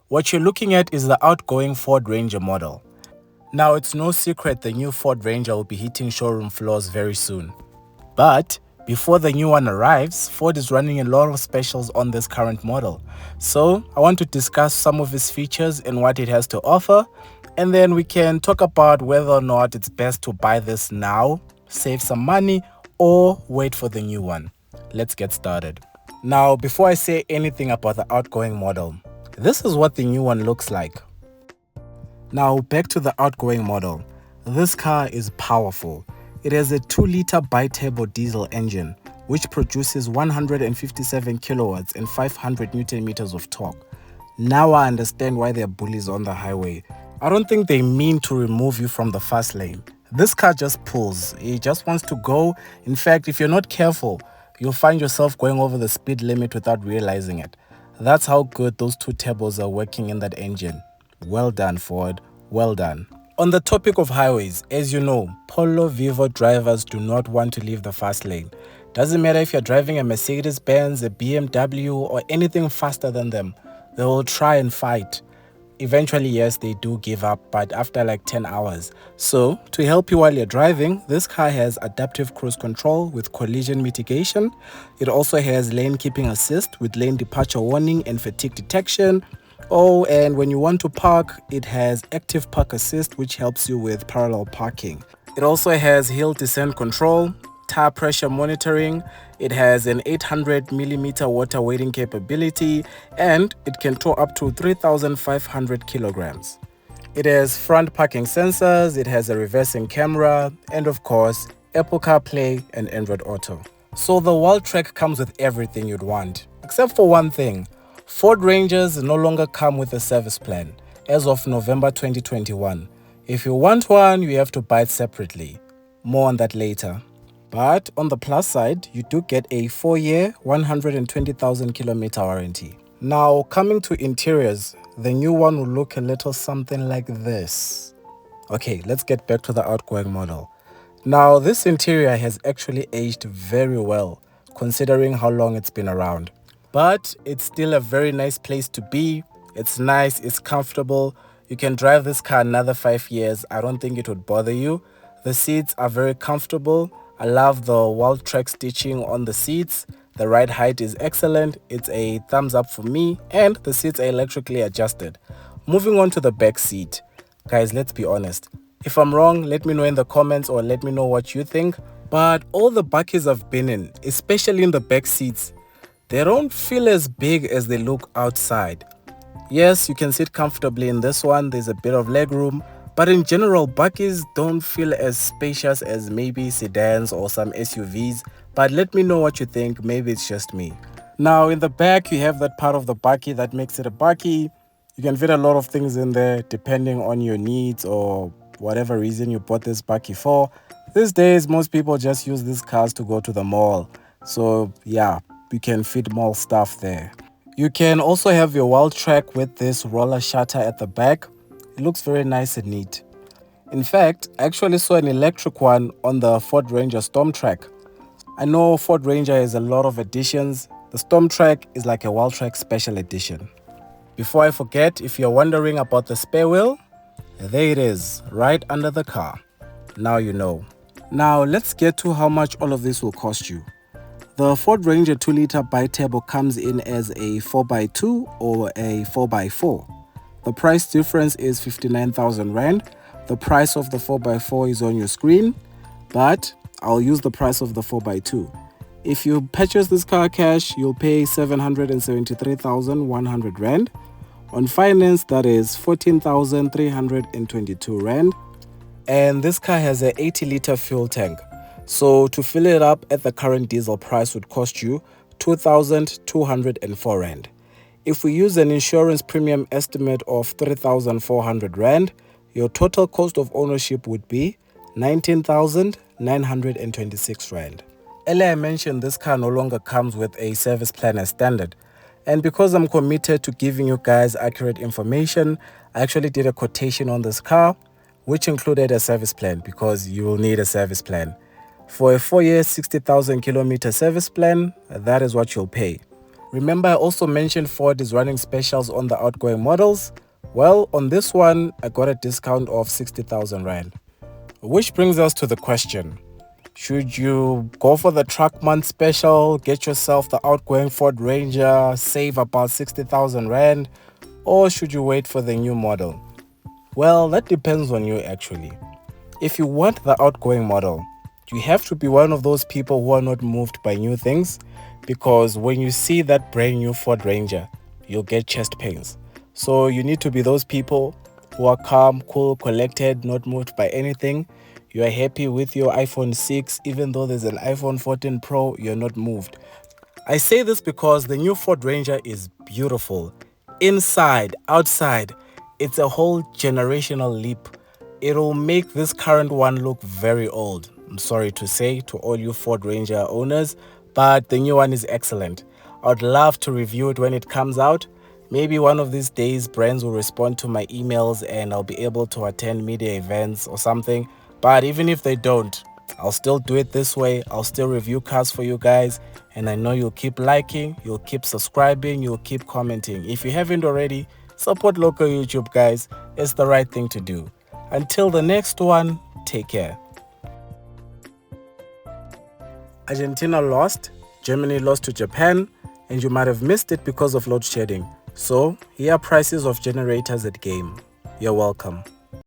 What you're looking at is the outgoing Ford Ranger model. Now, it's no secret the new Ford Ranger will be hitting showroom floors very soon. But before the new one arrives, Ford is running a lot of specials on this current model. So I want to discuss some of its features and what it has to offer, and then we can talk about whether or not it's best to buy this now, save some money, or wait for the new one. Let's get started. Now, before I say anything about the outgoing model, this is what the new one looks like. Now, back to the outgoing model. This car is powerful. It has a 2-liter bi-turbo diesel engine, which produces 157 kilowatts and 500 newton meters of torque. Now I understand why they're bullies on the highway. I don't think they mean to remove you from the fast lane. This car just pulls. It just wants to go. In fact, if you're not careful, you'll find yourself going over the speed limit without realizing it. That's how good those two turbos are working in that engine. Well done, Ford. Well done. On the topic of highways, as you know, Polo Vivo drivers do not want to leave the fast lane. Doesn't matter if you're driving a Mercedes-Benz, a BMW, or anything faster than them. They will try and fight. Eventually, yes, they do give up, but after like 10 hours. So, to help you while you're driving, this car has adaptive cruise control with collision mitigation. It also has lane keeping assist with lane departure warning and fatigue detection. Oh, and when you want to park, it has active park assist, which helps you with parallel parking. It also has hill descent control, tire pressure monitoring. It has an 800mm water weighting capability, and it can tow up to 3,500 kilograms. It has front parking sensors, it has a reversing camera, and of course, Apple CarPlay and Android Auto. So the Wildtrak comes with everything you'd want, except for one thing. Ford Rangers no longer come with a service plan as of November 2021. If you want one, you have to buy it separately. More on that later. But on the plus side, you do get a 4-year, 120,000 kilometer warranty. Now, coming to interiors, the new one will look a little something like this. Okay, let's get back to the outgoing model. Now, this interior has actually aged very well, considering how long it's been around. But it's still a very nice place to be. It's nice, it's comfortable. You can drive this car another 5 years. I don't think it would bother you. The seats are very comfortable. I love the Wildtrak stitching on the seats. The ride height is excellent. It's a thumbs up for me, and the seats are electrically adjusted. Moving on to the back seat. Guys, let's be honest. If I'm wrong, let me know in the comments or let me know what you think. But all the bakkies I've been in, especially in the back seats, they don't feel as big as they look outside. Yes, you can sit comfortably in this one. There's a bit of leg room. But in general, bakkies don't feel as spacious as maybe sedans or some SUVs. But let me know what you think. Maybe it's just me. Now, in the back, you have that part of the bakkie that makes it a bakkie. You can fit a lot of things in there depending on your needs or whatever reason you bought this bakkie for. These days, most people just use these cars to go to the mall. So, yeah, you can fit more stuff there. You can also have your Wildtrak with this roller shutter at the back. It looks very nice and neat. In fact, I actually saw an electric one on the Ford Ranger Stormtrack. I know Ford Ranger has a lot of editions. The Stormtrack is like a Wildtrak special edition. Before I forget, if you're wondering about the spare wheel, there it is, right under the car. Now you know. Now let's get to how much all of this will cost you. The Ford Ranger 2-liter bi-turbo comes in as a 4x2 or a 4x4. The price difference is 59,000 Rand. The price of the 4x4 is on your screen, but I'll use the price of the 4x2. If you purchase this car cash, you'll pay 773,100 Rand. On finance, that is 14,322 Rand. And this car has an 80-liter fuel tank. So to fill it up at the current diesel price would cost you 2,204 Rand. If we use an insurance premium estimate of 3,400 Rand, your total cost of ownership would be 19,926 Rand. Earlier I mentioned this car no longer comes with a service plan as standard. And because I'm committed to giving you guys accurate information, I actually did a quotation on this car, which included a service plan because you will need a service plan. For a 4-year, 60,000 kilometer service plan, that is what you'll pay. Remember I also mentioned Ford is running specials on the outgoing models? Well, on this one, I got a discount of 60,000 Rand. Which brings us to the question. Should you go for the truck month special, get yourself the outgoing Ford Ranger, save about 60,000 Rand, or should you wait for the new model? Well, that depends on you actually. If you want the outgoing model, you have to be one of those people who are not moved by new things, because when you see that brand new Ford Ranger, you'll get chest pains. So you need to be those people who are calm, cool, collected, not moved by anything. You are happy with your iPhone 6, even though there's an iPhone 14 Pro, you're not moved. I say this because the new Ford Ranger is beautiful. Inside, outside, it's a whole generational leap. It'll make this current one look very old. I'm sorry to say to all you Ford Ranger owners, but the new one is excellent. I'd love to review it when it comes out. Maybe one of these days brands will respond to my emails and I'll be able to attend media events or something. But even if they don't, I'll still do it this way. I'll still review cars for you guys. And I know you'll keep liking, you'll keep subscribing, you'll keep commenting. If you haven't already, support local YouTube, guys. It's the right thing to do. Until the next one, take care. Argentina lost, Germany lost to Japan, and you might have missed it because of load shedding. So, here are prices of generators at game. You're welcome.